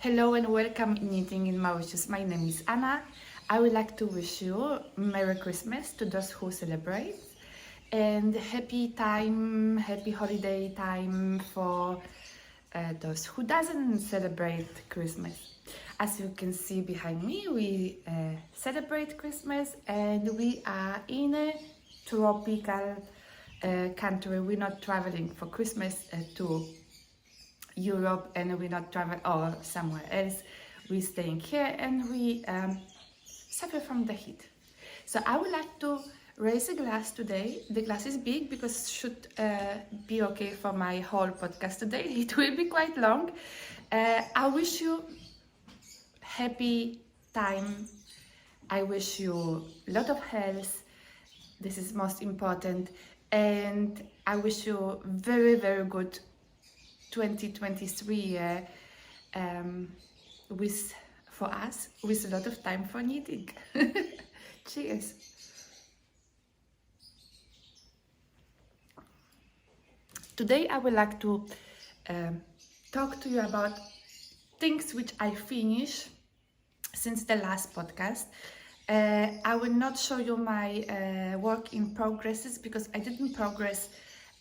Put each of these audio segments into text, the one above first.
Hello and welcome in Knitting in Mauritius. My name is Anna. I would like to wish you Merry Christmas to those who celebrate and happy holiday time for those who doesn't celebrate Christmas. As you can see behind me, we celebrate Christmas and we are in a tropical country. We're not traveling for Christmas to Europe and we're not traveling or somewhere else. We're staying here and we suffer from the heat. So I would like to raise a glass today. The glass is big because it should be okay for my whole podcast today. It will be quite long. I wish you happy time. I wish you a lot of health. This is most important. And I wish you very, very good 2023 year for us with a lot of time for knitting. Cheers. Today I would like to talk to you about things which I finished since the last podcast. I will not show you my work in progresses because I didn't progress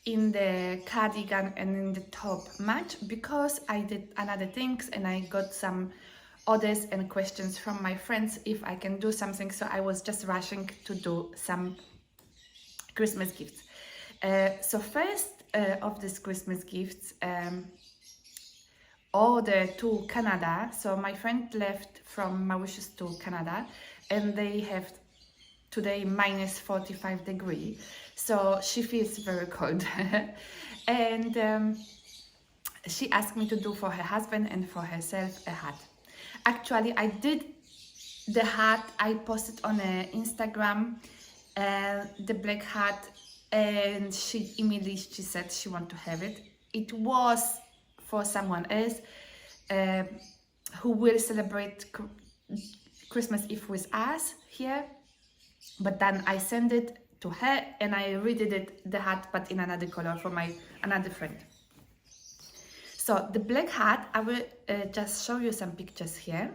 in the cardigan and in the top much because I did another things and I got some orders and questions from my friends if I can do something, so I was just rushing to do some Christmas gifts. So first of these Christmas gifts, order to Canada. So my friend left from Mauritius to Canada and they have today minus 45 degrees, so she feels very cold. And she asked me to do for her husband and for herself a hat. Actually, I did the hat, I posted on Instagram, the black hat, and she immediately said she wanted to have it. It was for someone else who will celebrate Christmas Eve with us here. But then I sent it to her and I redid it, the hat, but in another color for my another friend. So the black hat, I will just show you some pictures here,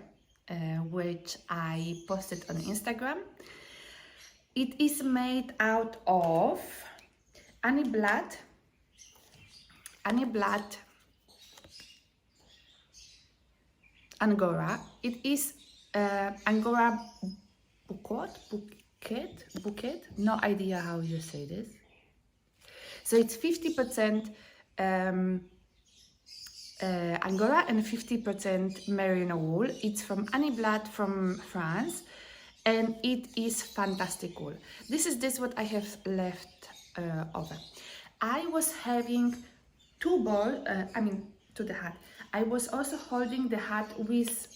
which I posted on Instagram. It is made out of Anny Blatt, Angora. It is Angora bouquet, no idea how you say this. So it's 50% Angora and 50% merino wool. It's from Anny Blatt from France and it is fantastic wool. This is what I have left over. I was having two balls, to the hat. I was also holding the hat with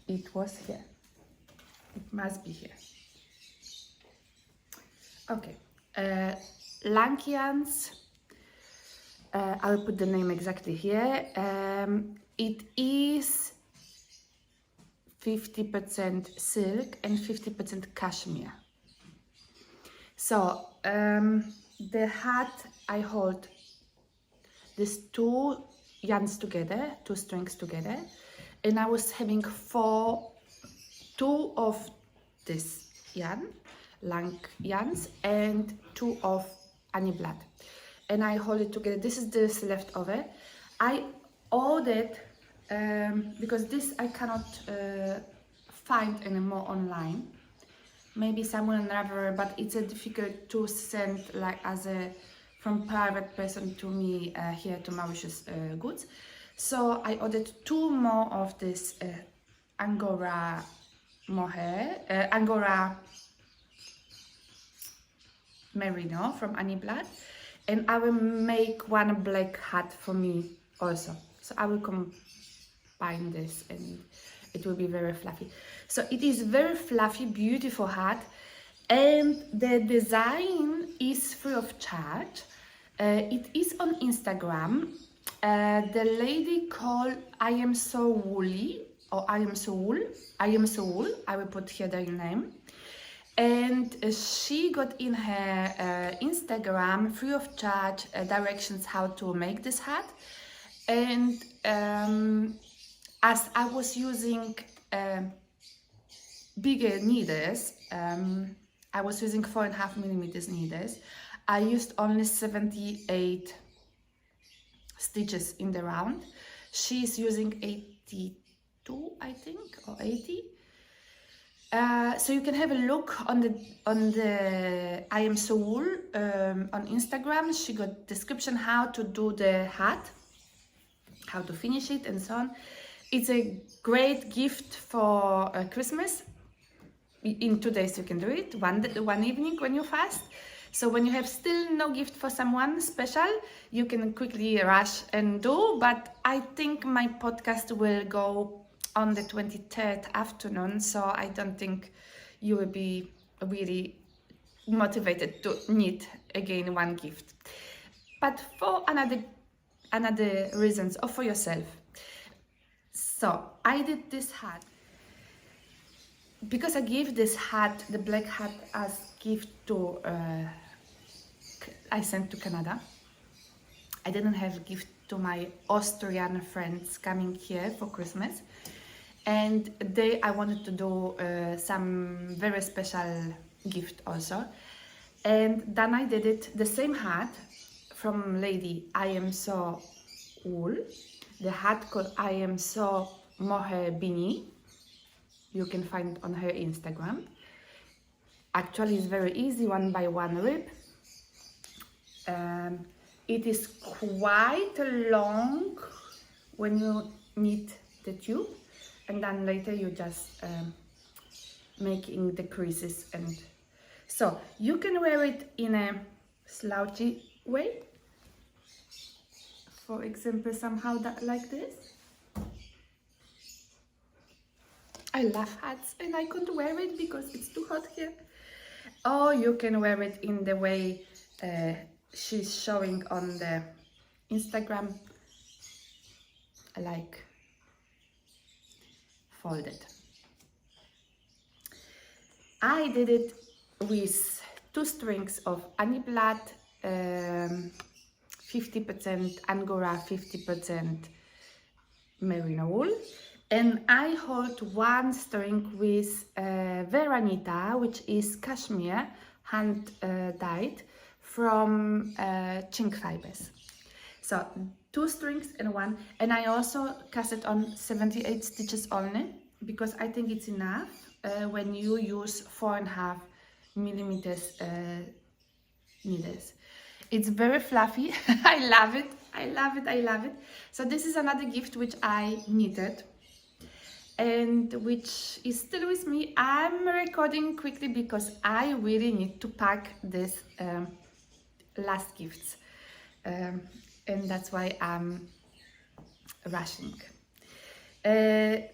it was here. It must be here. Okay. Lankians. I will put the name exactly here. It is 50% silk and 50% cashmere. So the hat, I hold these two yarns together, two strings together, and I was having two of this yarn, lang yarns, and two of Anny Blatt, and I hold it together. This is this leftover. I ordered because this I cannot find anymore online. Maybe somewhere in RAVERLY, but it's difficult to send like as a from private person to me here to Mauritius goods. So I ordered two more of this Angora mohair, Angora merino from Anny Blatt, and I will make one black hat for me also. So I will combine this and it will be very fluffy. So it is very fluffy, beautiful hat, and the design is free of charge. It is on Instagram. The lady called I Am So Woolly or I Am So Wool. I Am So Wool. I will put here their name. And she got in her Instagram free of charge directions how to make this hat. And as I was using bigger needles, I was using 4.5 millimeters needles. I used only 78 stitches in the round. She's using 82, I think, or 80. So you can have a look on the I Am So Wool on Instagram. She got description how to do the hat, how to finish it, and so on. It's a great gift for Christmas. In 2 days you can do it, one evening when you fast. So when you have still no gift for someone special, you can quickly rush and do. But I think my podcast will go on the 23rd afternoon, so I don't think you will be really motivated to knit again one gift. But for another reasons, or for yourself. So I did this hat because I gave this hat, the black hat, as gift to I sent to Canada. I didn't have a gift to my Austrian friends coming here for Christmas, and I wanted to do some very special gift also. And then I did it, the same hat from lady I Am So Wool, the hat called I Am So Mohair Beanie. You can find on her Instagram. Actually, it's very easy, 1 by 1 rib. It is quite long when you knit the tube, and then later you just making the creases. And so you can wear it in a slouchy way, for example, somehow like this. I love hats and I can't wear it because it's too hot here. Or you can wear it in the way she's showing on the Instagram, like folded. I did it with 2 strings of Anny Blatt, 50% Angora, 50% merino wool. And I hold 1 string with Veranita, which is cashmere, hand dyed from chink fibers. So 2 strings and 1, and I also cast it on 78 stitches only, because I think it's enough when you use 4.5 millimeters needles. It's very fluffy. I love it. I love it. I love it. So this is another gift which I knitted, and which is still with me. I'm recording quickly because I really need to pack this last gifts, and that's why I'm rushing.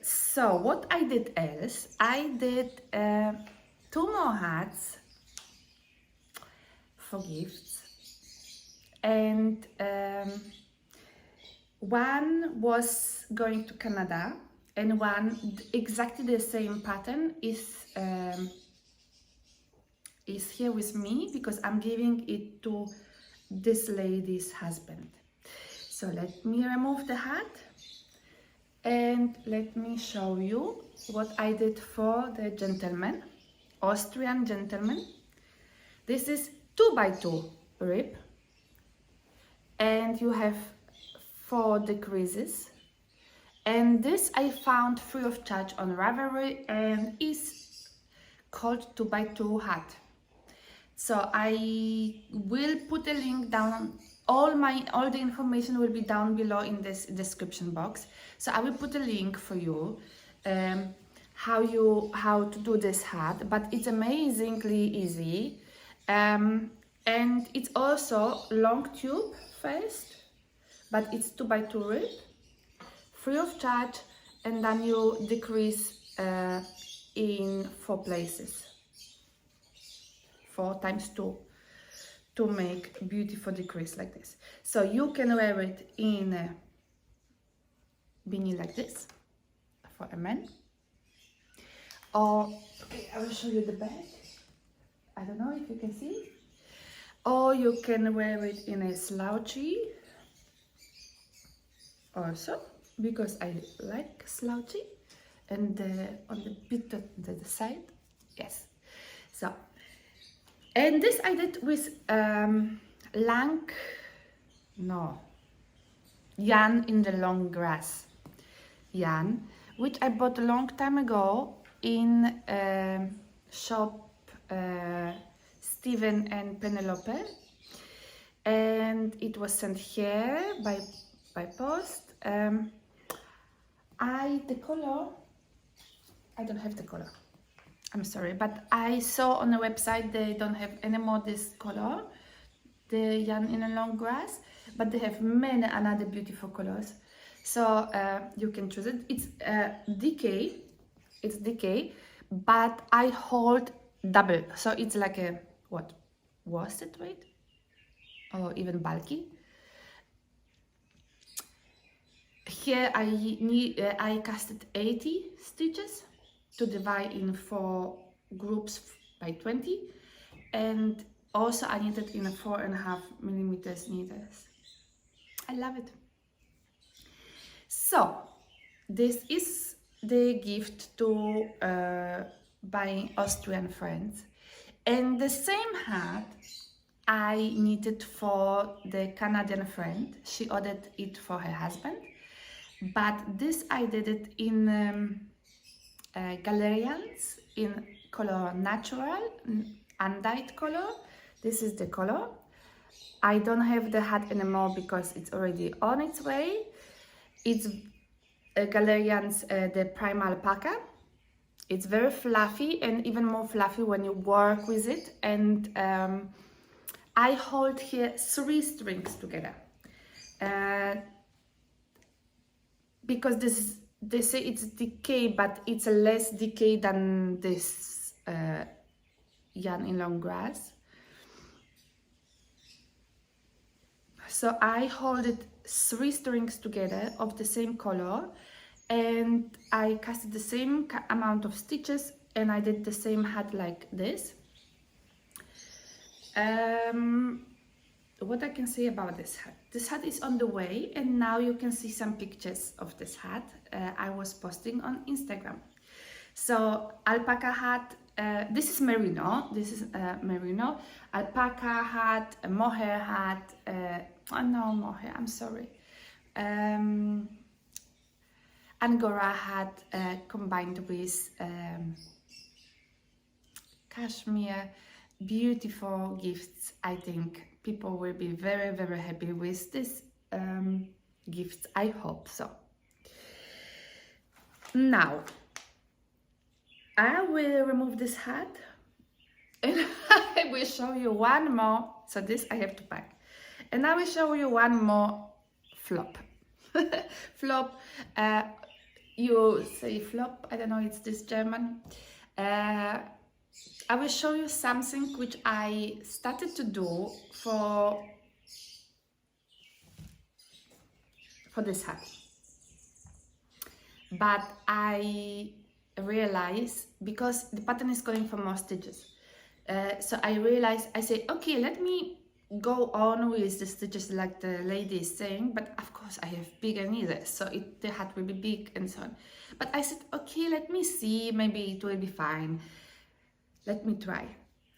So what I did else, I did 2 more hats for gifts, and one was going to Canada, and one exactly the same pattern is here with me because I'm giving it to this lady's husband. So let me remove the hat and let me show you what I did for the gentleman, Austrian gentleman. This is 2 by 2 rib, and you have 4 decreases. And this I found free of charge on Ravelry and is called 2 by 2 hat. So I will put a link down. All the information will be down below in this description box. So I will put a link for you how to do this hat. But it's amazingly easy, and it's also long tube first, but it's 2 by 2 rib, free of charge, and then you decrease in 4 places, 4 times 2, to make beautiful decrease like this. So you can wear it in a beanie like this for a man, or okay, I will show you the back. I don't know if you can see. Or you can wear it in a slouchy also, because I like slouchy, and on the bit of the side, yes. So, and this I did with yarn in the long grass yarn, which I bought a long time ago in shop Stephen and Pelote, and it was sent here by post. The color, I don't have the color, I'm sorry, but I saw on the website they don't have anymore this color, the yarn in a long grass, but they have many another beautiful colors, so you can choose it. It's decay, but I hold double, so it's like a worsted weight or even bulky. Here I casted 80 stitches to divide in 4 groups by 20, and also I knitted in a 4.5 millimeters needles. I love it. So this is the gift to my Austrian friends, and the same hat I knitted for the Canadian friend. She ordered it for her husband, but this I did it in Galerians in color natural, undyed color. This is the color. I don't have the hat anymore because it's already on its way. It's Galerians, the Prime Alpaca. It's very fluffy, and even more fluffy when you work with it. And I hold here 3 strings together. Because they say it's decay, but it's less decay than this yarn in long grass. So I hold it 3 strings together of the same color, and I casted the same amount of stitches, and I did the same hat like this. What I can say about this hat? This hat is on the way, and now you can see some pictures of this hat I was posting on Instagram. So alpaca hat, this is merino, merino, alpaca hat, mohair hat, oh no, mohair, I'm sorry, Angora hat combined with cashmere. Beautiful gifts. I think people will be very, very happy with this gifts. I hope so. Now I will remove this hat, and I will show you one more. So this I have to pack, and I will show you one more flop. Flop. You say flop? I don't know. It's this German. I will show you something which I started to do for this hat, but I realized, because the pattern is calling for more stitches, so I realized, I say, okay, let me go on with the stitches like the lady is saying, but of course I have bigger needles, so the hat will be big and so on. But I said, okay, let me see, maybe it will be fine. Let me try.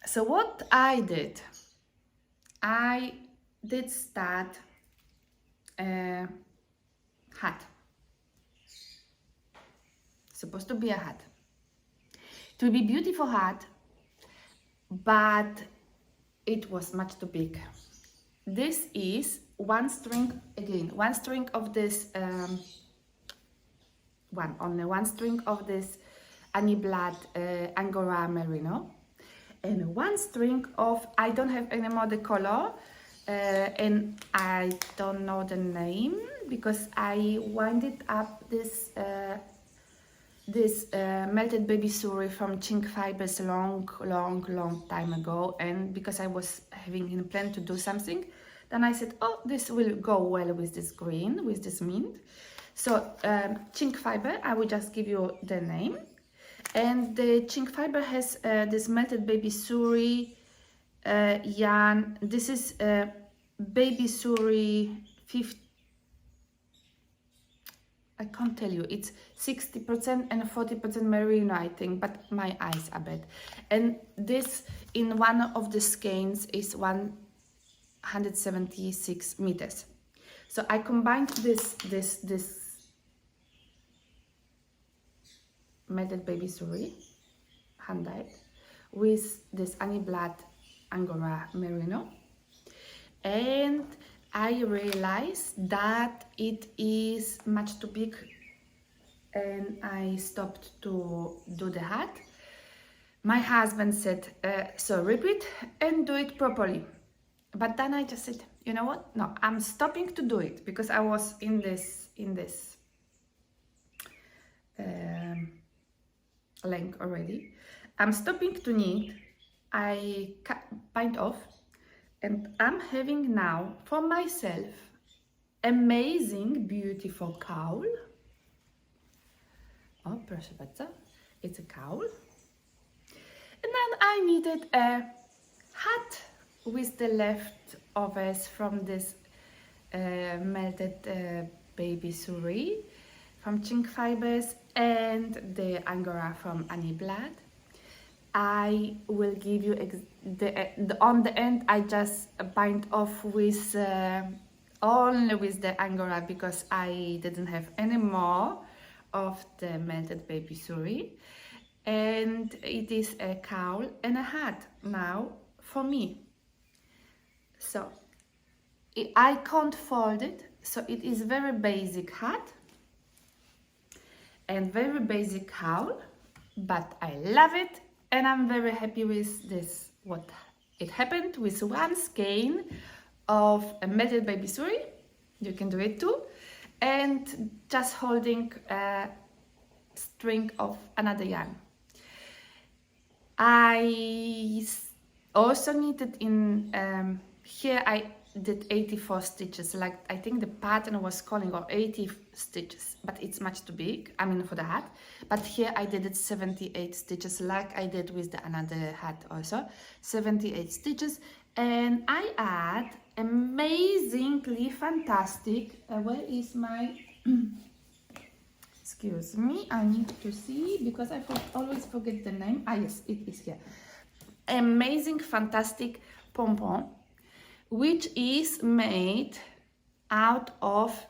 So what I did start a hat. Supposed to be a hat. It will be beautiful hat, but it was much too big. This is one string, again, one string of this, only one string of this Anny Blatt Angora merino, and one string of, I don't have anymore the color, and I don't know the name because I winded up this melted baby suri from Chink Fibers long time ago, and because I was having in plan to do something, then I said, oh, this will go well with this green, with this mint. So Chink Fiber, I will just give you the name. And the chink fiber has this melted baby suri yarn. This is baby suri 50. I can't tell you, it's 60% and 40% merino, I think, but my eyes are bad. And this in one of the skeins is 176 meters. So I combined this melted baby suri, hand-dyed, with this Anny Blatt Angora merino. And I realized that it is much too big and I stopped to do the hat. My husband said, so rip it and do it properly. But then I just said, you know what? No, I'm stopping to do it because I was in this length already. I'm stopping to knit. I bind off. And I'm having now for myself amazing, beautiful cowl. Oh, proszę bardzo. It's a cowl. And then I needed a hat with the leftovers from this melted baby suri from chink fibers and the Angora from Anny Blatt. I will give you on the end. I just bind off with only with the Angora because I didn't have any more of the melted baby suri, and it is a cowl and a hat now for me. So I can't fold it, so it is very basic hat and very basic cowl, but I love it. And I'm very happy with this, what it happened with one skein of a melted baby suri. You can do it too. And just holding a string of another yarn. I also knitted in, here I did 84 stitches, like I think the pattern was calling or 80 stitches, but it's much too big, I mean for the hat. But here I did it 78 stitches, like I did with the another hat also, 78 stitches. And I add amazingly fantastic, where is my, excuse me, I need to see because I always forget the name. Ah yes, it is here. Amazing, fantastic pom-pom, which is made out of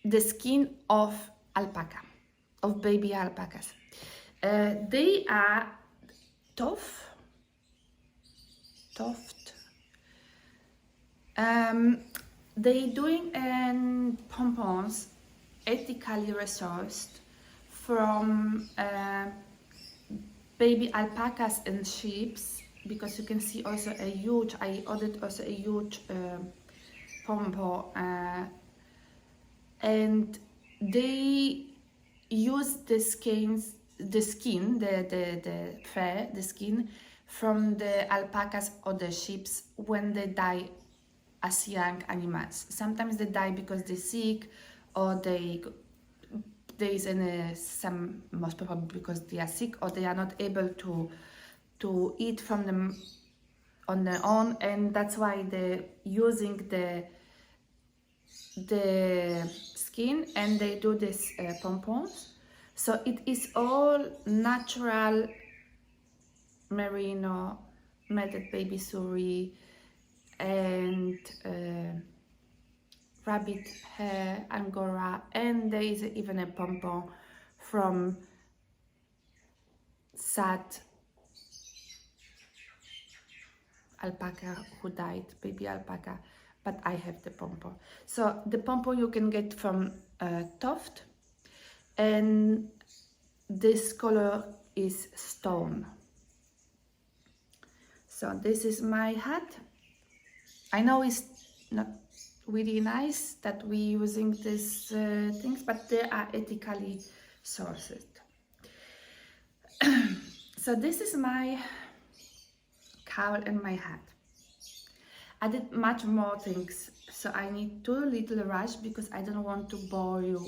the skin of alpaca, of baby alpacas. They are tough. They doing pompons ethically resourced from baby alpacas and sheep, because you can see also a huge, I ordered also a huge pompon, and they use the skin, the skin from the alpacas or the sheep when they die as young animals. Sometimes they die because they're sick, or there is some, most probably because they are sick, or they are not able to eat from them on their own, and that's why they're using the skin and they do this pompons. So it is all natural merino, melted baby suri, and rabbit hair, Angora, and there is even a pompon from sad alpaca who died, baby alpaca, but I have the pompon. So the pompon you can get from Toft, and this color is stone. So this is my hat. I know it's not really nice that we're using these things, but they are ethically sourced. So this is my cowl and my hat. I did much more things, so I need to little rush because I don't want to bore you.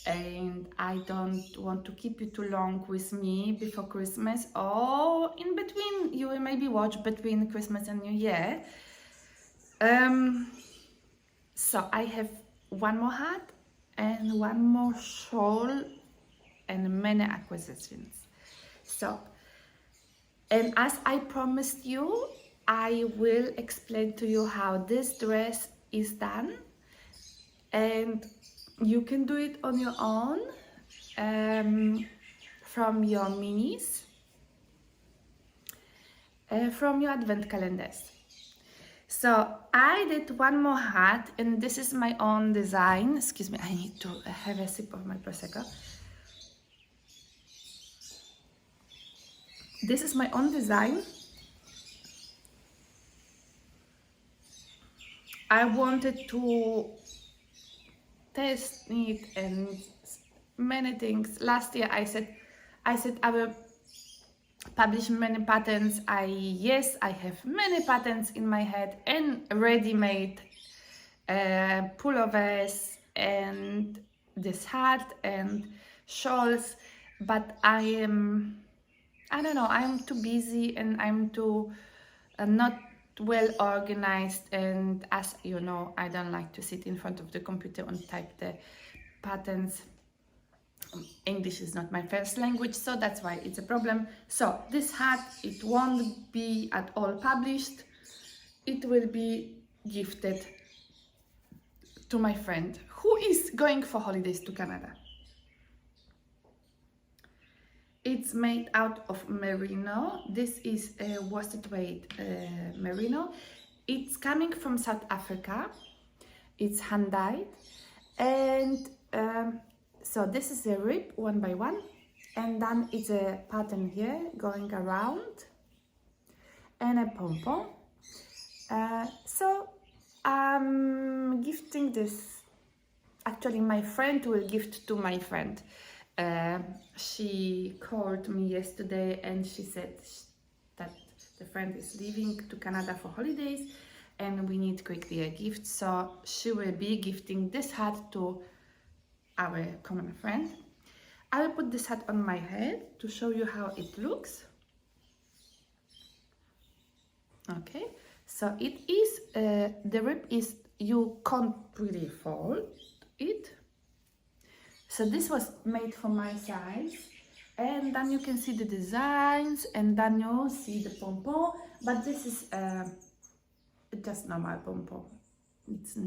and I don't want to keep you too long with me before Christmas, or in between. You will maybe watch between Christmas and New Year. So I have one more hat and one more shawl and many acquisitions. So, and as I promised you, I will explain to you how this dress is done, and you can do it on your own from your minis, from your advent calendars. So I did one more hat, and this is my own design. Excuse me, I need to have a sip of my Prosecco. This is my own design. I wanted to test it and many things. Last year I said I will publish many patterns. Yes, I have many patterns in my head and ready-made pullovers and this hat and shawls, but I don't know, I'm too busy and I'm too not well organized, and as you know, I don't like to sit in front of the computer and type the patterns. English is not my first language, so that's why it's a problem. So this hat, it won't be at all published. It will be gifted to my friend who is going for holidays to Canada. It's made out of merino. This is a worsted weight merino. It's coming from South Africa. It's hand dyed, and so this is a rib one by one, and then it's a pattern here going around and a pom-pom. So I'm gifting this. Actually, my friend will gift to my friend. She called me yesterday and she said that the friend is leaving to Canada for holidays and we need quickly a gift, so she will be gifting this hat to our common friend. I will put this hat on my head to show you how it looks. Okay, so it is, the rib is, you can't really fold it. So this was made for my size, and then you can see the designs, and then you see the pom-pom, but this is just normal pom-pom. It's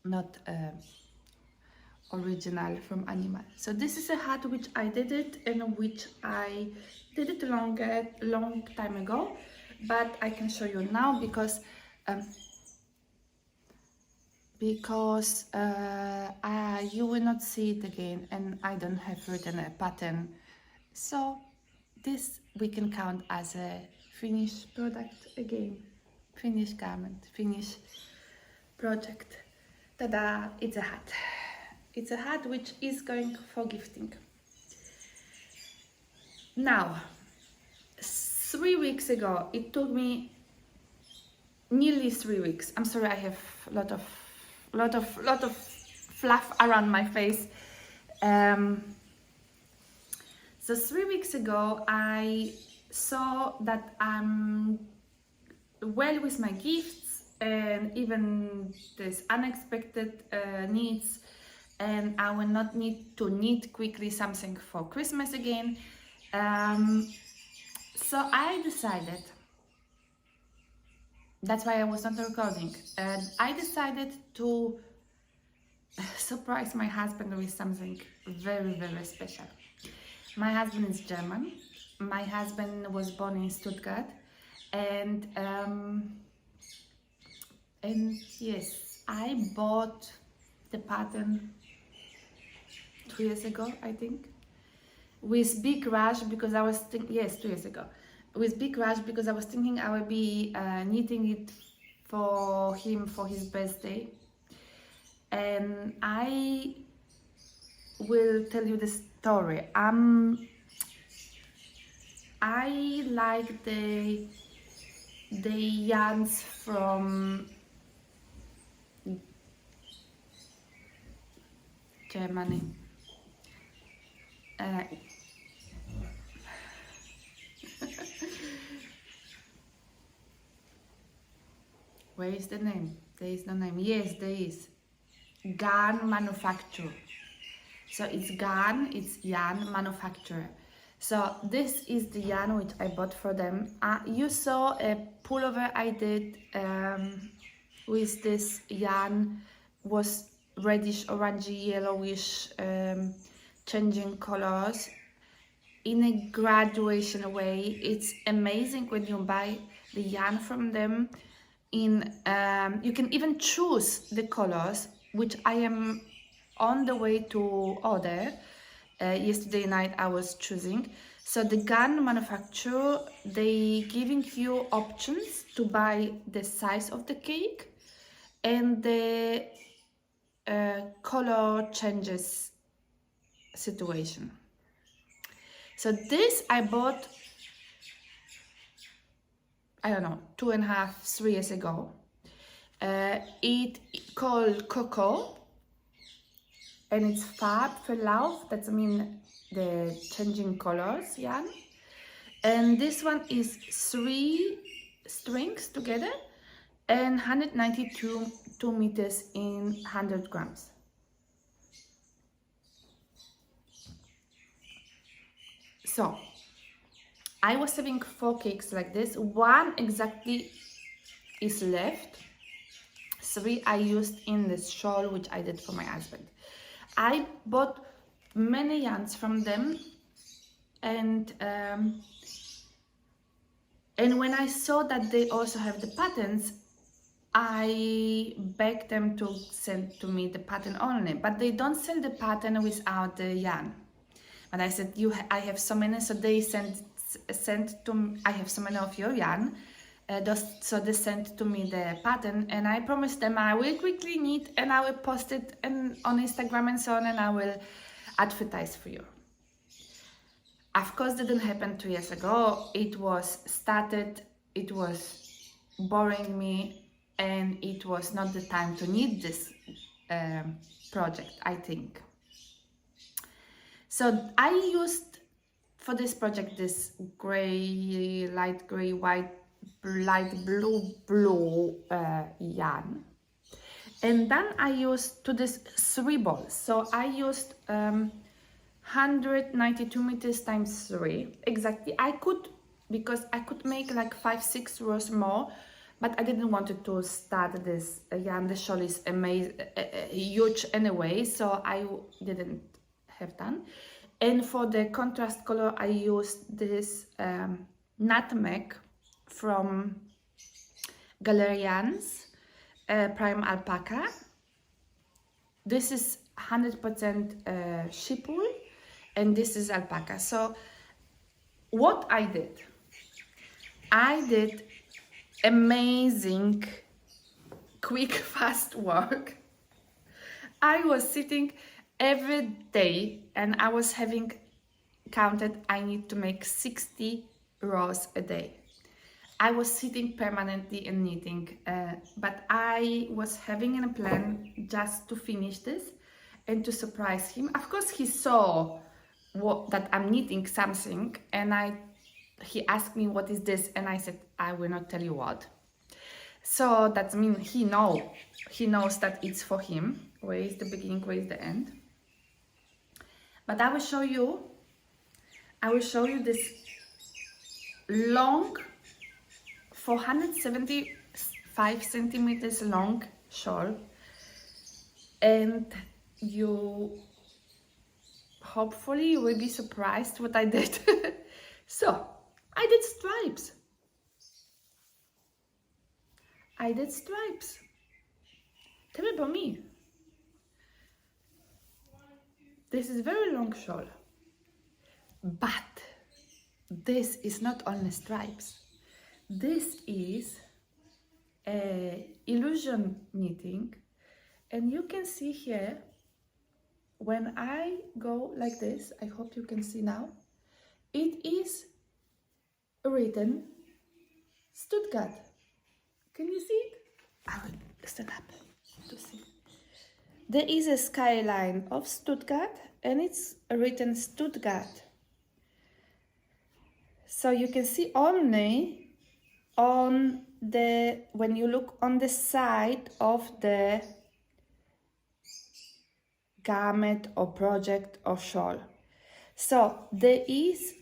not original from animal. So this is a hat which I did it, and which I did it long time ago, but I can show you now because you will not see it again, and I don't have written a pattern. So this we can count as a finished product again, finished garment, finished project. Ta-da! It's a hat. It's a hat which is going for gifting. Now, 3 weeks ago, it took me nearly 3 weeks. I'm sorry, I have a lot of fluff around my face. So 3 weeks ago, I saw that I'm well with my gifts and even this unexpected needs, and I will not need to knit quickly something for Christmas again. So I decided, that's why I was not recording, and I decided to surprise my husband with something very, very special. My husband is German. My husband was born in Stuttgart, and yes, I bought the pattern 2 years ago, I think, with big rush because I was thinking, yes, 2 years ago, with big rush because I was thinking I will be knitting it for him for his birthday. And I will tell you the story. I like the yarns from Germany. Where is the name? There is no name. Yes, there is. Garn manufacturer. So it's garn, it's yarn manufacturer. So this is the yarn which I bought for them. You saw a pullover I did with this yarn, was reddish, orangey, yellowish, changing colors in a graduation way. It's amazing when you buy the yarn from them. You can even choose the colors, which I am on the way to order. Yesterday night I was choosing. So the garn manufacturer, they giving you options to buy the size of the cake and the color changes situation. So this I bought, I don't know, 2.5, 3 years ago. It called Coco, and it's Farbverlauf, that's the changing colors yarn. And this one is 3 strings together and 192 meters in 100 grams. So I was having 4 cakes like this. 1 exactly is left. 3 I used in this shawl which I did for my husband. I bought many yarns from them, and when I saw that they also have the patterns, I begged them to send to me the pattern only, but they don't sell the pattern without the yarn. But I said, I have so many, so they sent to me, I have so many of your yarn, so they sent to me the pattern, and I promised them I will quickly knit and I will post it on Instagram and so on, and I will advertise for you. Of course, didn't happen 2 years ago. It was started, it was boring me, and it was not the time to knit this project, I think. So I used for this project this gray, light gray, white, light blue yarn, and then I used to this 3 balls. So I used 192 meters times 3 exactly. Because I could make like 5-6 rows more, but I didn't want to start this yarn. The shawl is amazing, huge anyway, so I didn't have done. And for the contrast color, I used this nutmeg from Galerians, Prime Alpaca. This is 100% sheep wool, and this is alpaca. So what I did amazing, quick, fast work. I was sitting every day and I was having counted, I need to make 60 rows a day. I was sitting permanently and knitting, but I was having a plan just to finish this and to surprise him. Of course, he saw that I'm knitting something, and he asked me what is this, and I said I will not tell you what. So that means he knows that it's for him. Where is the beginning, where is the end? But I will show you this long 475 centimeters long shawl, and you hopefully will be surprised what I did. So I did stripes. Tell me about me. This is very long shawl, but this is not only stripes. This is illusion knitting, and you can see here when I go like this, I hope you can see now, it is written Stuttgart. Can you see it? I will stand up to see. There is a skyline of Stuttgart and it's written Stuttgart. So you can see only on the, when you look on the side of the garment or project or shawl. So there is,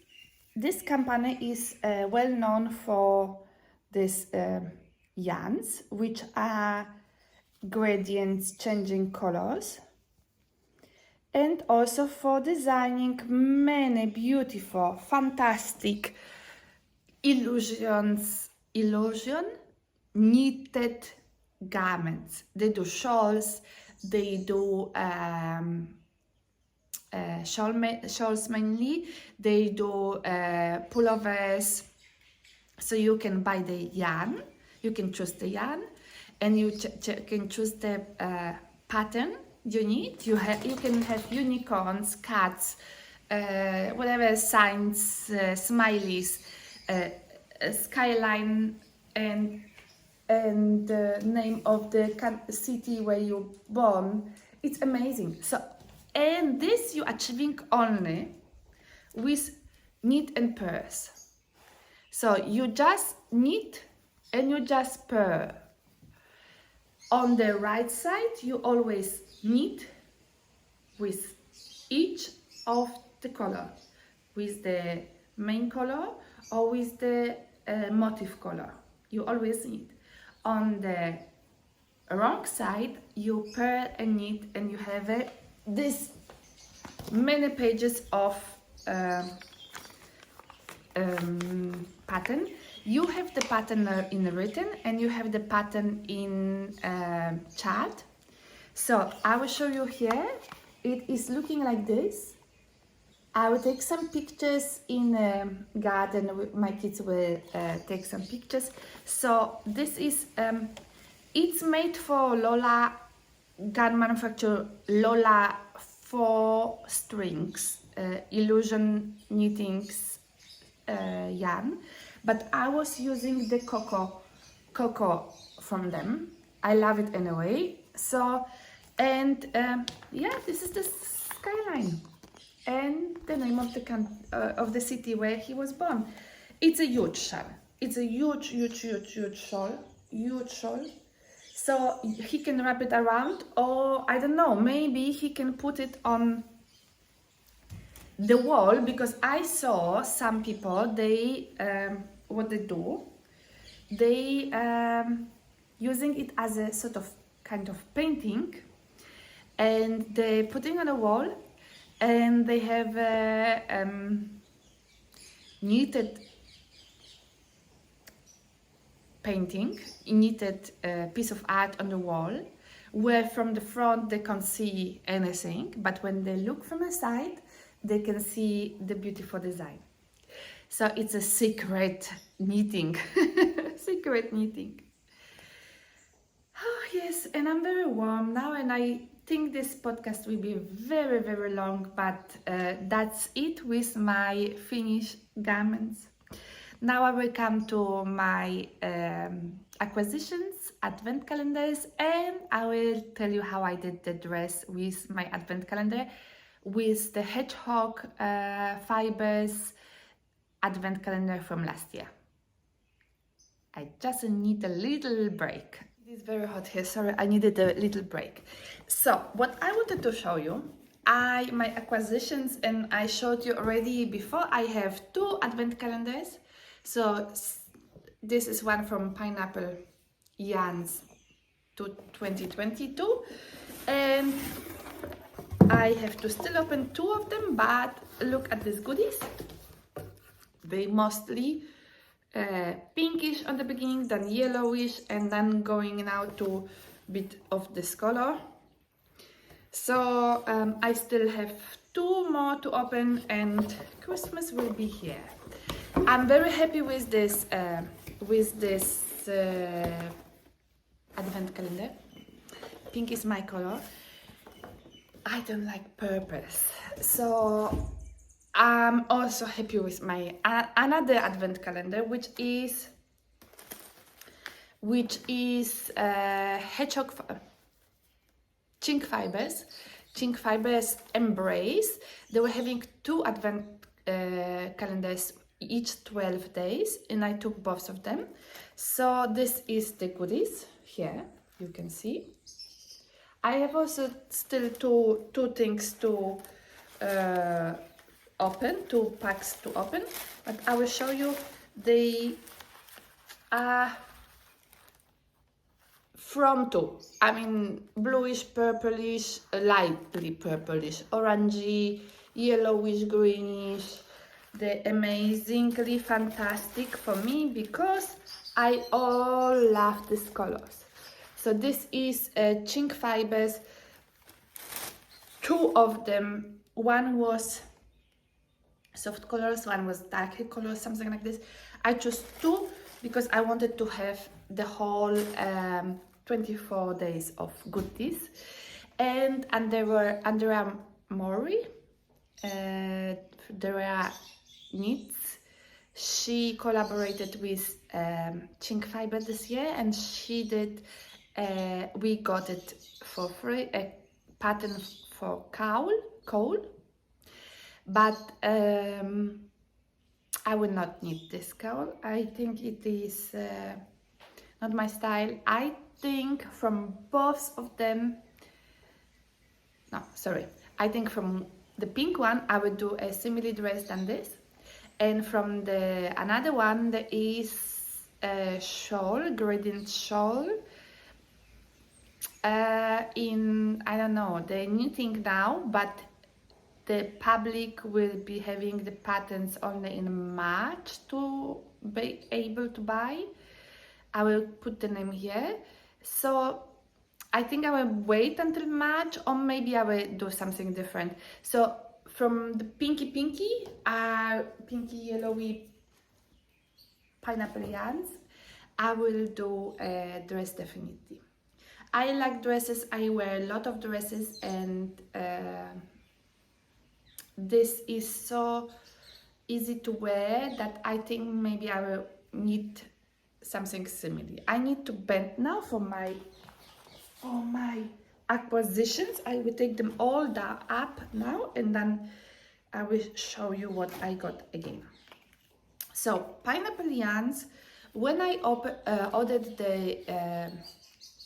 this company is well known for these yarns, which are gradients changing colors, and also for designing many beautiful, fantastic illusion knitted garments. They do shawls, they do shawls mainly, they do pullovers. So you can buy the yarn, you can choose the yarn, and you can choose the pattern you need. You can have unicorns, cats, whatever signs, smileys, skyline, and the name of the city where you're born. It's amazing. So, and this you're achieving only with knit and purse. So you just knit and you just purl. On the right side, you always knit with each of the color, with the main color or with the motif color. You always knit. On the wrong side, you purl and knit, and you have this many pages of pattern. You have the pattern in written and you have the pattern in chart. So I will show you here. It is looking like this. I will take some pictures in the garden. My kids will take some pictures. So this is, it's made for Lola garn manufacturer Lola 4 strings, illusion knittings yarn. But I was using the cocoa from them. I love it anyway. So, and yeah, this is the skyline and the name of the city where he was born. It's a huge shawl. It's a huge shawl. Huge shawl. So he can wrap it around, or I don't know, maybe he can put it on the wall, because I saw some people, they what they do, they using it as a sort of kind of painting, and they putting on a wall, and they have knitted painting, knitted piece of art on the wall, where from the front they can't see anything, but when they look from the side they can see the beautiful design. So it's a secret knitting. Secret knitting. Oh yes, and I'm very warm now, and I think this podcast will be very, very long, but that's it with my finished garments. Now I will come to my acquisitions, advent calendars, and I will tell you how I did the dress with my advent calendar, with the hedgehog fibers advent calendar from last year. I just need a little break. It is very hot here, sorry, I needed a little break. So what I wanted to show you, my acquisitions, and I showed you already before, I have 2 advent calendars. So this is one from Pineapple Yarns to 2022, and I have to still open 2 of them, but look at these goodies. They mostly pinkish on the beginning, then yellowish, and then going now to a bit of this color. So I still have 2 more to open, and Christmas will be here. I'm very happy with this advent calendar. Pink is my color. I don't like purples, so I'm also happy with my another advent calendar, which is hedgehog Chink fibers. Chink fibers Embrace. They were having 2 advent calendars, each 12 days, and I took both of them. So this is the goodies here, you can see. I have also still two things to open, 2 packs to open, but I will show you. They are from 2. I mean, bluish, purplish, lightly purplish, orangey, yellowish, greenish. They're amazingly fantastic for me because I all love these colors. So this is Chink fibers. 2 of them. One was soft colors, one was darker colors, something like this. I chose 2 because I wanted to have the whole 24 days of goodies. And there were Andrea Mori, there are knits. She collaborated with Chink Fiber this year, and she did. We got it for free, a pattern for cowl, but I will not knit this cowl. I think it is not my style. I think from both of them, no, sorry. I think from the pink one, I would do a similar dress than this. And from the another one, there is a shawl, gradient shawl. In, I don't know, they're knitting now, but the public will be having the patterns only in March to be able to buy. I will put the name here. So I think I will wait until March, or maybe I will do something different. So from the pinky yellowy pineapple yarns, I will do a dress definitely. I like dresses. I wear a lot of dresses, and this is so easy to wear that I think maybe I will need something similar. I need to bend now for my acquisitions. I will take them all down up now, and then I will show you what I got again. So pineapple yarns. When I ordered the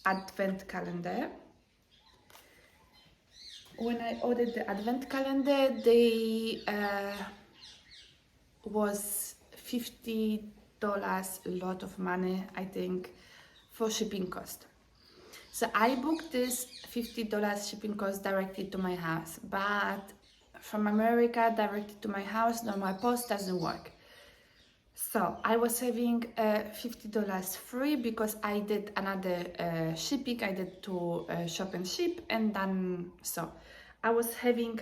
advent calendar, they was $50, a lot of money, I think, for shipping cost. So I booked this $50 shipping cost directly to my house, but from America directly to my house, normal post doesn't work. So I was having $50 free because I did another shipping. I did to shop and ship, and then so I was having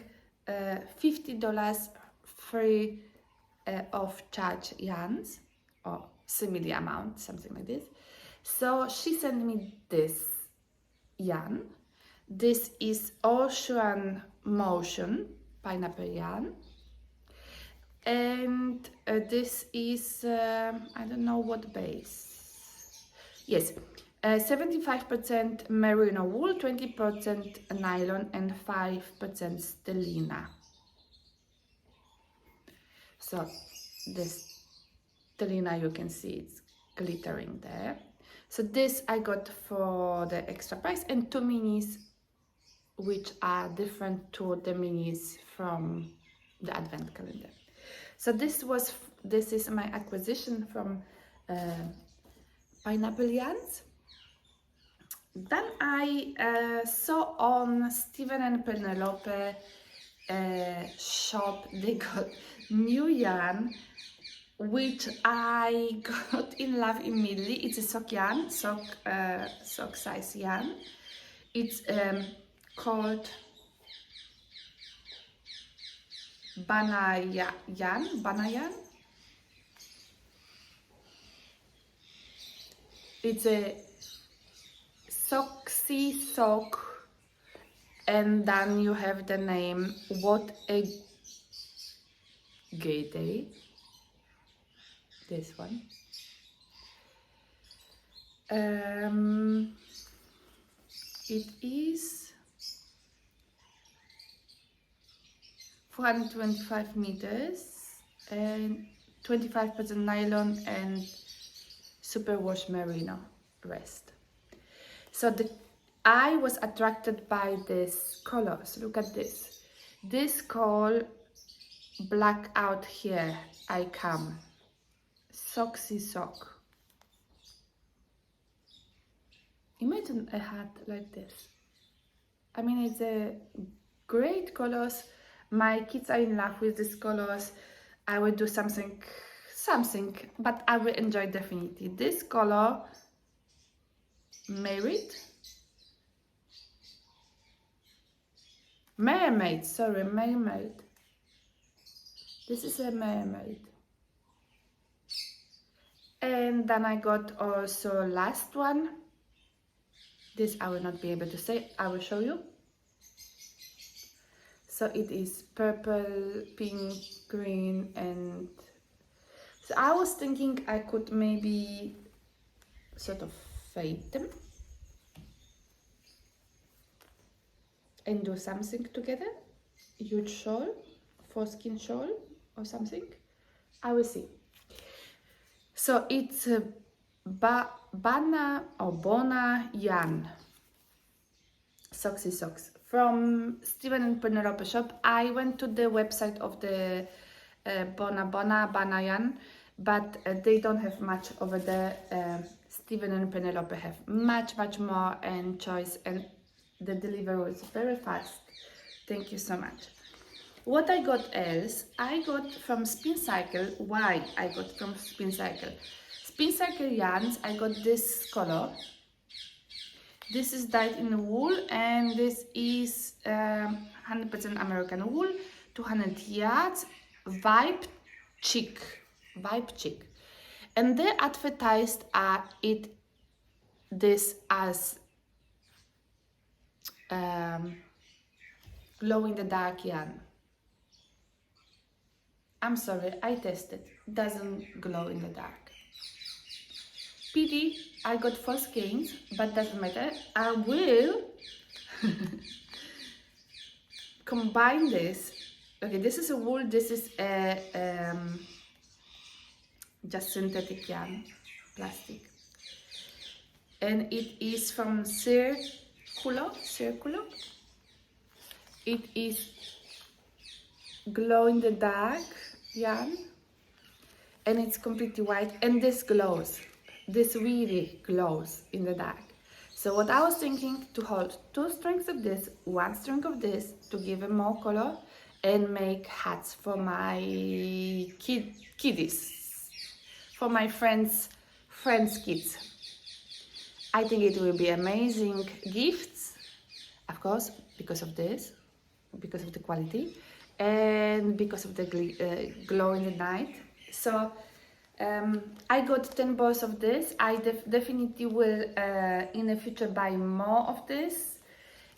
$50 free of charge yarns, or similar amount, something like this. So she sent me this yarn. This is Ocean Motion pineapple yarn. And this is, I don't know what base. Yes, 75% merino wool, 20% nylon, and 5% stellina. So this stellina, you can see it's glittering there. So this I got for the extra price, and 2 minis, which are different to the minis from the advent calendar. So this is my acquisition from pineapple yarns. Then I saw on Stephen and Pelote shop, they got new yarn, which I got in love immediately. It's a sock yarn, sock size yarn. It's called Banayan. It's a socksy sock, and then you have the name What a Gay Day. This one. It is 425 meters and 25% nylon and superwash merino rest. So I was attracted by this colors. Look at this. This called black out here. I come. Socksy sock. Imagine a hat like this. I mean, it's a great colors. My kids are in love with these colors. I will do something, but I will enjoy definitely. This color, mermaid. This is a mermaid. And then I got also last one. This I will not be able to say, I will show you. So it is purple, pink, green, and so I was thinking I could maybe sort of fade them and do something together. Huge shawl, foreskin shawl or something. I will see. So it's a Bana or Bona Yan Socksy Socks from Stephen and Penelope shop. I went to the website of the Bana Yan, but they don't have much over there. Stephen and Penelope have much more and choice, and the delivery was very fast. Thank you so much. What I got else, I got from Spin Cycle. Why I got from Spin Cycle? Spin Cycle yarns, I got this color. This is dyed in wool, and this is 100% American wool, 200 yards, Vibe Chic. And they advertised this as glow in the dark yarn. I'm sorry, I tested. Doesn't glow in the dark. PD, I got 4 skeins, but doesn't matter. I will combine this. Okay, this is a wool, this is a just synthetic yarn, plastic. And it is from Circulo. It is glow in the dark yarn, and it's completely white, and this glows. This really glows in the dark. So what I was thinking, to hold 2 strings of this, 1 string of this, to give it more color and make hats for my kiddies, for my friends' kids. I think it will be amazing gifts, of course, because of this, because of the quality, and because of the glow in the night. So I got 10 balls of this. I definitely will in the future buy more of this.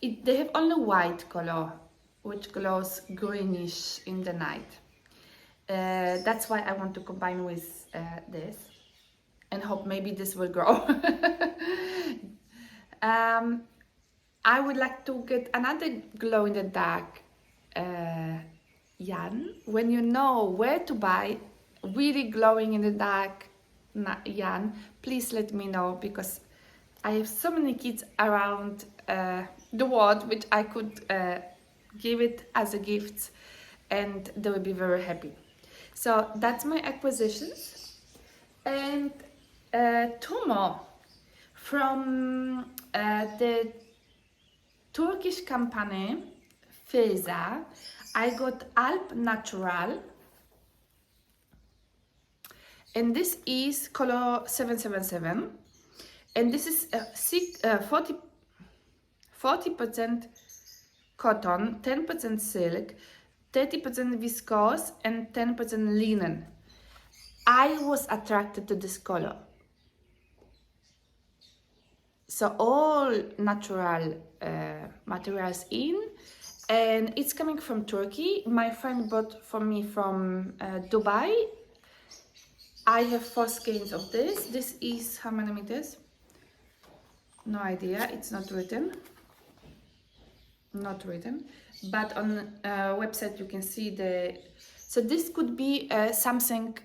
They have only white color, which glows greenish in the night. That's why I want to combine with this and hope maybe this will grow. I would like to get another glow in the dark yarn. When you know where to buy really glowing in the dark yarn, please let me know, because I have so many kids around the world which I could give it as a gift, and they will be very happy. So that's my acquisitions, and 2 more from the Turkish company Feza. I got Alp Natural, and this is color 777, and this is 40% cotton, 10% silk, 30% viscose, and 10% linen. I was attracted to this color. So all natural materials in, and it's coming from Turkey. My friend bought for me from Dubai. I have 4 skeins of this. This is how many meters? No idea, it's not written. not written, but on website you can see the. So this could be something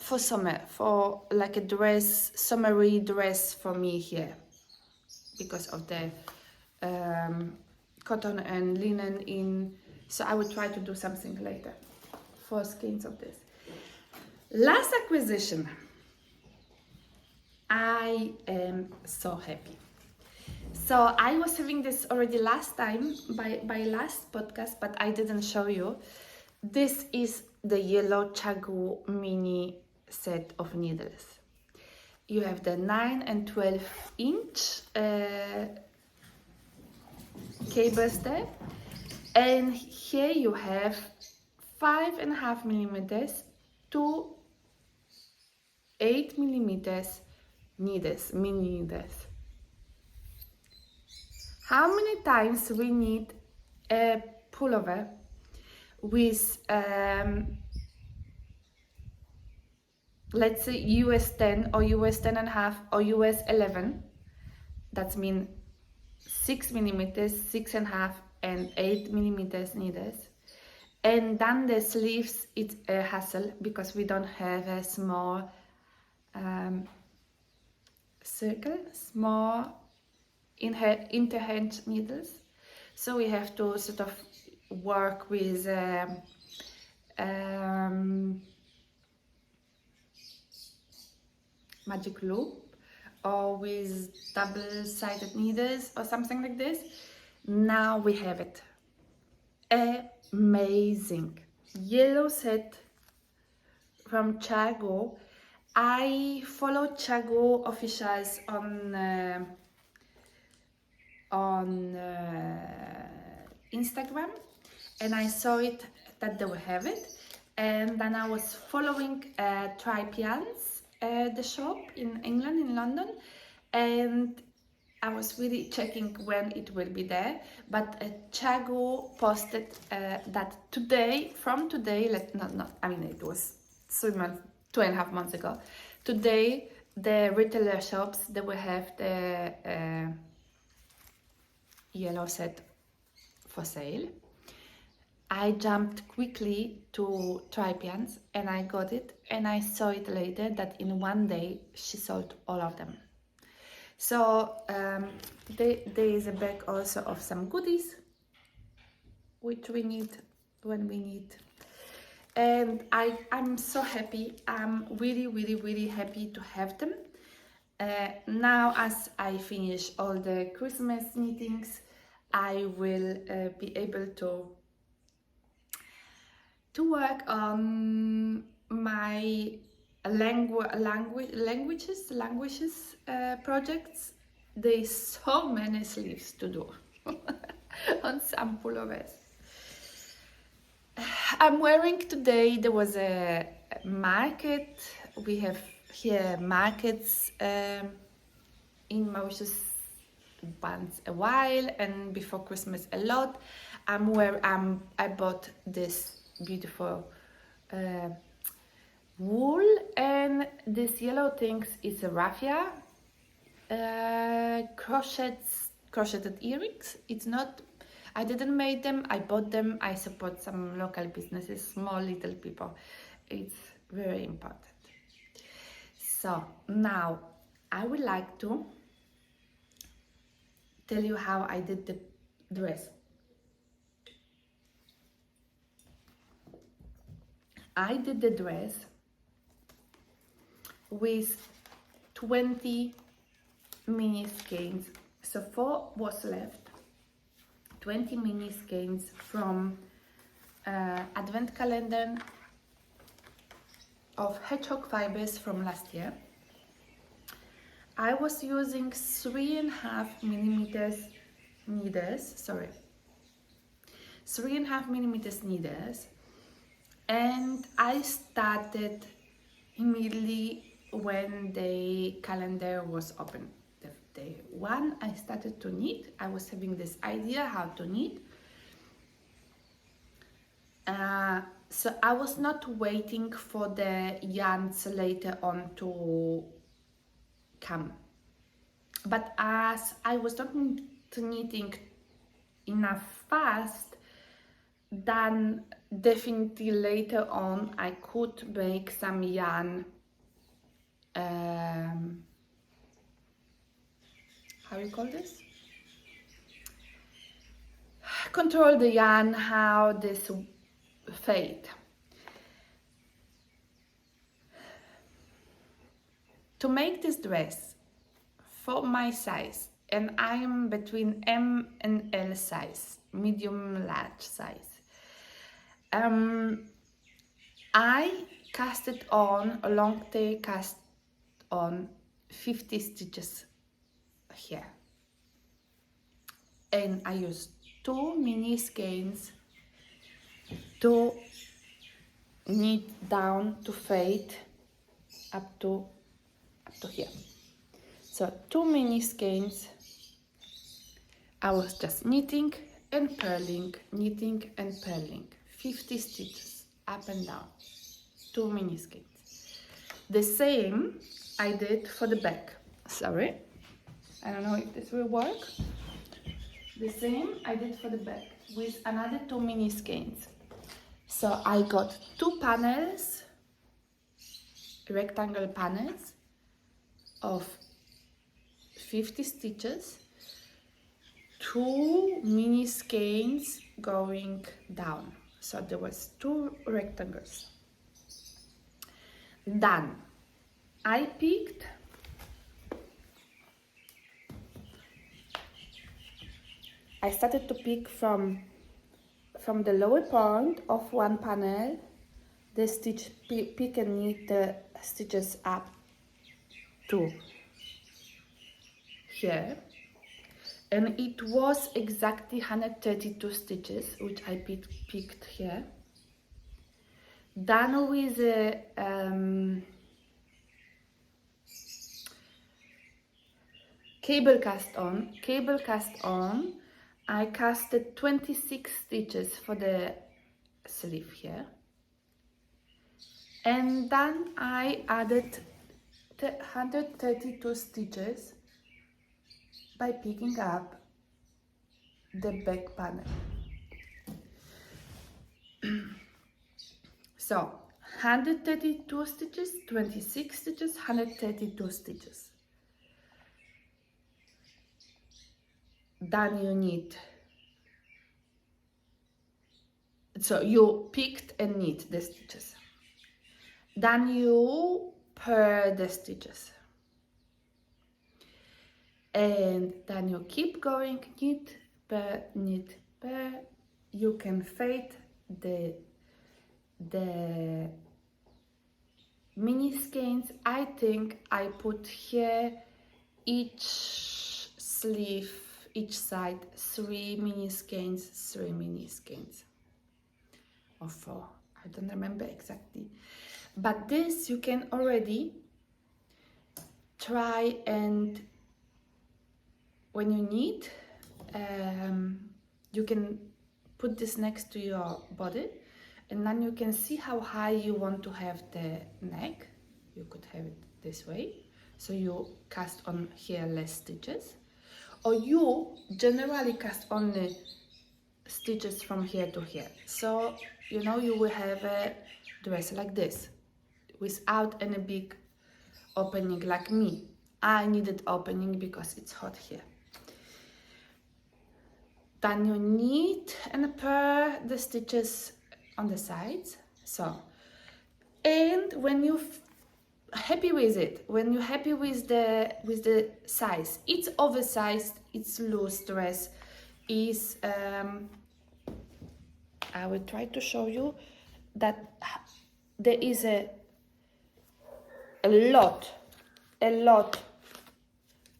for summer, for like a dress, summery dress for me here, because of the cotton and linen in. So I will try to do something later for skeins of this. Last acquisition. I am so happy. So I was having this already last time by last podcast, but I didn't show you. This is the yellow Chagu mini set of needles. You have the 9 and 12 inch cables there, and here you have 5.5 millimeters to 8 millimeters needles, mini needles. How many times we need a pullover with let's say US 10 or US 10 and a half or US 11, that means 6 millimeters, 6.5 and 8 millimeters needles. And then the sleeves, it's a hassle because we don't have a small circle, small interhand needles. So we have to sort of work with magic loop or with double-sided needles or something like this. Now we have it. Amazing yellow set from Chagu. I follow Chagu officials on Instagram, and I saw it that they will have it, and then I was following Tripians, the shop in England, in London, and I was really checking when it will be there, but Chagu posted that today, from today, it was 2.5 months ago. Today, the retailer shops, they will have the yellow set for sale. I jumped quickly to Tripians and I got it, and I saw it later that in one day she sold all of them. So there is a bag also of some goodies which we need when we need. And I'm so happy. I'm really happy to have them. Now as I finish all the Christmas meetings, I will be able to work on my languages projects. There's so many sleeves to do on some pullovers. I'm wearing today, there was a market. We have here markets in Mauritius once a while, and before Christmas a lot. I bought this beautiful wool, and this yellow things is a raffia crocheted earrings. It's not, I didn't make them, I bought them. I support some local businesses, small little people. It's very important. So now I would like to tell you how I did the dress. I did the dress with 20 mini skeins. So 4 was left. 20 mini skeins from advent calendar of hedgehog fibers from last year. I was using 3.5 millimeters needles, 3.5 millimeters needles, and I started immediately when the calendar was open. The day 1 I started to knit. I was having this idea how to knit. So I was not waiting for the yarns later on to come. But as I was not knitting enough fast, then definitely later on I could make some yarn, how you call this? Control the yarn, how this fade. To make this dress for my size, and I am between M and L size, medium large size, I casted on a long tail, cast on 50 stitches here, and I used 2 mini skeins to knit down to fade up to here. So 2 mini skeins. I was just knitting and purling, knitting and purling, 50 stitches up and down, 2 mini skeins. The same I did for the back. Sorry, I don't know if this will work. The same I did for the back with another 2 mini skeins. So I got 2 panels, rectangle panels of 50 stitches, 2 mini skeins going down. So there was 2 rectangles. Then I picked I started to pick from the lower point of one panel, the stitch, pick and knit the stitches up to here, and it was exactly 132 stitches which I picked here. Done with the cable cast on, I casted 26 stitches for the sleeve here, and then I added 132 stitches by picking up the back panel. So 132 stitches, 26 stitches, 132 stitches. Then you knit. So you picked and knit the stitches. Then you purl the stitches. And then you keep going, knit, purl, knit, purl. You can fade the mini skeins. I think I put here each sleeve, each side, 3 mini skeins, 3 mini skeins, or 4, I don't remember exactly. But this you can already try, and when you knit, you can put this next to your body, and then you can see how high you want to have the neck. You could have it this way, so you cast on here less stitches, or you generally cast only stitches from here to here. So you know you will have a dress like this without any big opening like me. I needed opening because it's hot here. Then you knit and purl the stitches on the sides. So, and when you're happy with it, when you're happy with the size, it's oversized, it's loose dress, is I will try to show you that there is a lot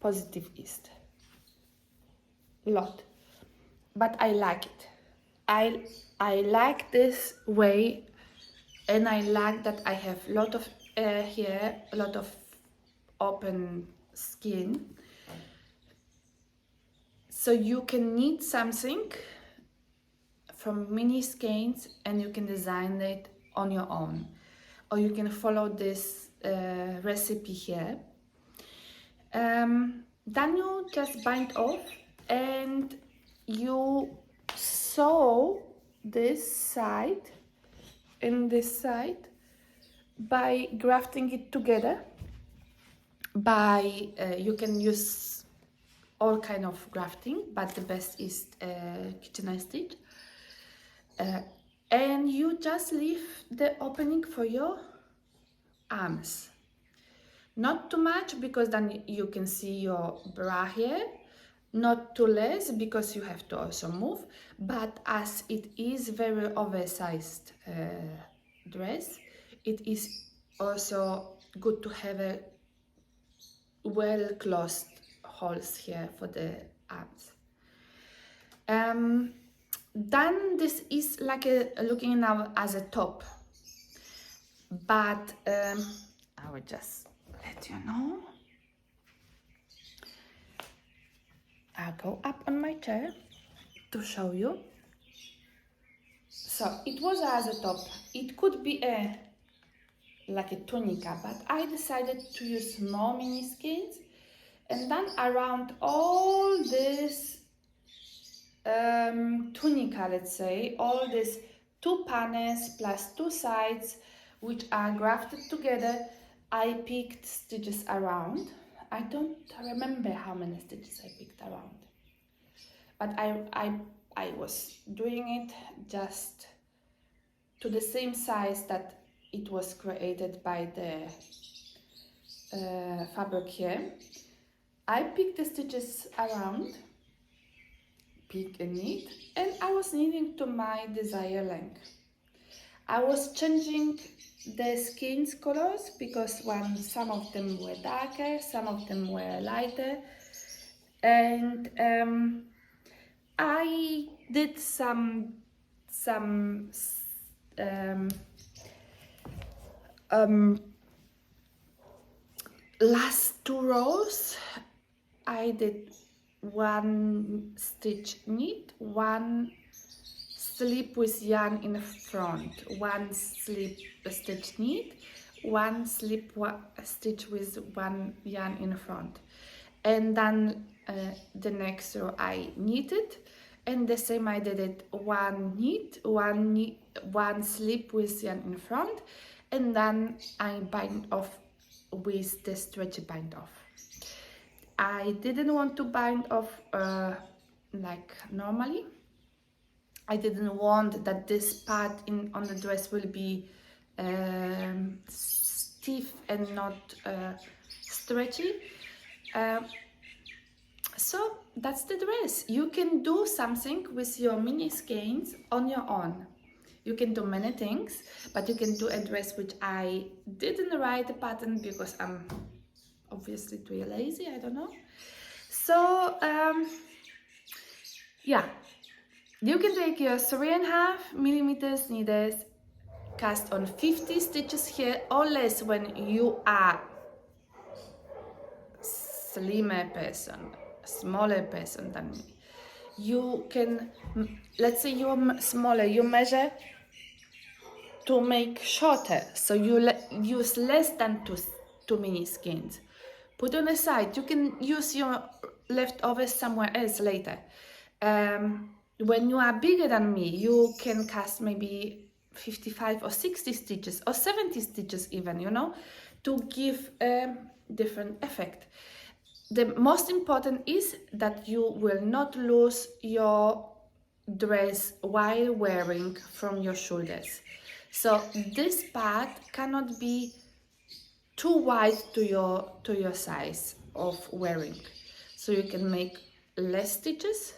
positivist, lot, but I like it. I like this way, and I like that I have a lot of here, a lot of open skin, so you can knit something from mini skeins and you can design it on your own, or you can follow this recipe here. Then you just bind off, and you sew this side and this side by grafting it together. You can use all kind of grafting, but the best is kitchen stitch. And you just leave the opening for your arms. Not too much, because then you can see your bra here. Not too less, because you have to also move. But as it is very oversized dress, it is also good to have a well closed holes here for the arms. Then this is like looking now as a top, but I will just let you know. I'll go up on my chair to show you. So it was as a top. It could be like a tunica, but I decided to use more mini skeins, and then around all this tunica, let's say, all these 2 panels plus 2 sides which are grafted together, I picked stitches around. I don't remember how many stitches I picked around, but I was doing it just to the same size that it was created by the fabric here. I picked the stitches around, pick and knit, and I was knitting to my desired length. I was changing the skeins colors because some of them were darker, some of them were lighter, and I did some last 2 rows. I did 1 stitch knit, 1 slip with yarn in front, 1 slip stitch knit, 1 slip stitch with 1 yarn in front, and then the next row I knitted, and the same I did it 1 knit, 1 slip with yarn in front, and then I bind off with the stretchy bind off. I didn't want to bind off like normally. I didn't want that this part on the dress will be stiff and not stretchy. So that's the dress. You can do something with your mini skeins on your own. You can do many things, but you can do a dress which I didn't write a pattern because I'm obviously too lazy, I don't know. So yeah, you can take your 3.5 millimeters needles, cast on 50 stitches here or less when you are slimmer person, smaller person than me. You can, let's say you're smaller, you measure to make shorter, so you use less than two mini skeins. Put on the side. You can use your leftovers somewhere else later. When you are bigger than me, you can cast maybe 55 or 60 stitches or 70 stitches even, you know, to give a different effect. The most important is that you will not lose your dress while wearing from your shoulders. So this part cannot be too wide to your size of wearing. So you can make less stitches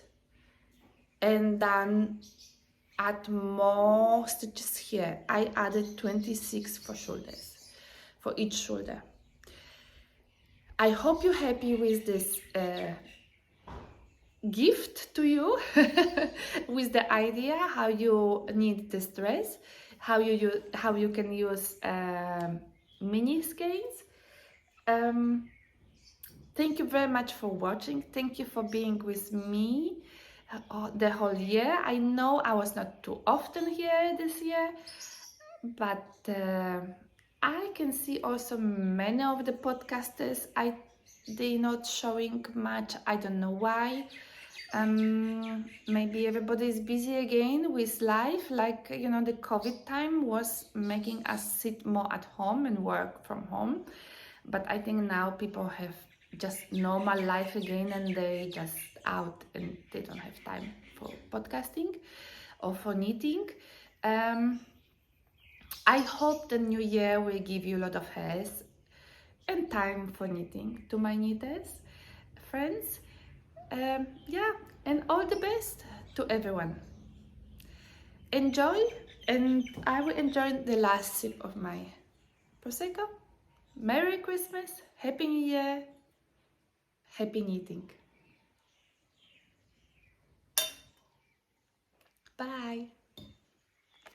and then add more stitches here. I added 26 for shoulders, for each shoulder. I hope you're happy with this gift to you with the idea how you need this dress, how you can use mini skeins. Thank you very much for watching. Thank you for being with me the whole year. I know I was not too often here this year, but I can see also many of the podcasters they're not showing much. I don't know why. Maybe everybody is busy again with life, like the COVID time was making us sit more at home and work from home. But I think now people have just normal life again, and they just out and they don't have time for podcasting or for knitting. I hope the new year will give you a lot of health and time for knitting. To my knitters, friends, yeah, and all the best to everyone. Enjoy, and I will enjoy the last sip of my Prosecco. Merry Christmas, Happy New Year, Happy knitting. Bye.